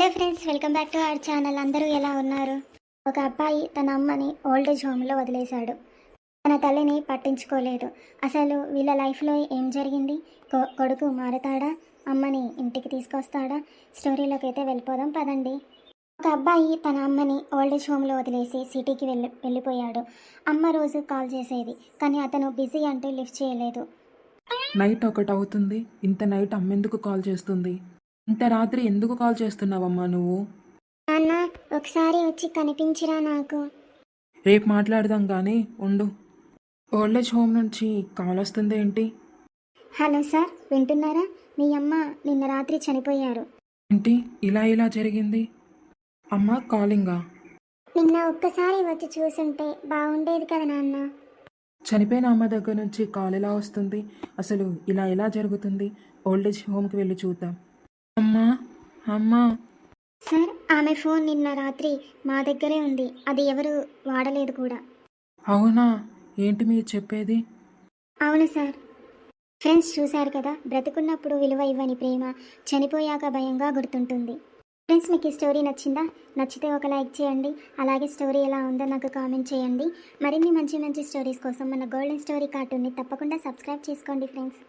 Hello friends, welcome back to our channel. అందరూ ఎలా ఉన్నారు? ఒక అబ్బాయి తన అమ్మని ఓల్డేజ్ హోమ్లో వదిలేశాడు. తన తల్లిని పట్టించుకోలేదు. అసలు వీళ్ళ లైఫ్లో ఏం జరిగింది? కొడుకు మారతాడా? అమ్మని ఇంటికి తీసుకొస్తాడా? స్టోరీలోకి అయితే వెళ్ళిపోదాం పదండి. ఒక అబ్బాయి తన అమ్మని ఓల్డేజ్ హోమ్లో వదిలేసి సిటీకి వెళ్ళిపోయాడు. అమ్మ రోజు కాల్ చేసేది, కానీ అతను బిజీ అంటూ లిఫ్ట్ చేయలేదు. నైట్ 1 అవుతుంది. ఇంత నైట్ అమ్మెందుకు కాల్ చేస్తుంది? ఇంత రాత్రి ఎందుకు కాల్ చేస్తున్నావమ్మా నువ్వు? నాన్న, ఒకసారి వచ్చి కనిపించిరా నాకు. రేపు మాట్లాడదాం కానీ ఉండు. ఓల్డేజ్ హోమ్ నుంచి కాల్ వస్తుంది ఏంటి? హలో సార్, వింటున్నారా? మీ అమ్మ నిన్న రాత్రి చనిపోయారు. ఏంటి ఇలా జరిగింది? అమ్మ కాలింగా? నిన్న ఒక్కసారి వచ్చి చూసుంటే బాగుండేది కదా నాన్న. చనిపోయిన అమ్మ దగ్గర నుంచి కాల్ ఎలా వస్తుంది? అసలు ఇలా జరుగుతుంది? ఓల్డేజ్ హోమ్కి వెళ్ళి చూద్దాం. అమ్మా అమ్మా. సార్, ఆమె ఫోన్ నిన్న రాత్రి మా దగ్గరే ఉంది. అది ఎవరు వాడలేదు కూడా. అవునా? ఏంటి మీరు చెప్పేది? అవును సార్. ఫ్రెండ్స్, చూశారు కదా, బ్రతుకున్నప్పుడు విలువ ఇవ్వని ప్రేమ చనిపోయాక భయంగా గుర్తుంటుంది. ఫ్రెండ్స్, మీకు ఈ స్టోరీ నచ్చిందా? నచ్చితే ఒక లైక్ చేయండి. అలాగే స్టోరీ ఎలా ఉందో నాకు కామెంట్ చేయండి. మరిన్ని మంచి మంచి స్టోరీస్ కోసం మన గోల్డెన్ స్టోరీ కార్టూన్ని తప్పకుండా సబ్స్క్రైబ్ చేసుకోండి ఫ్రెండ్స్.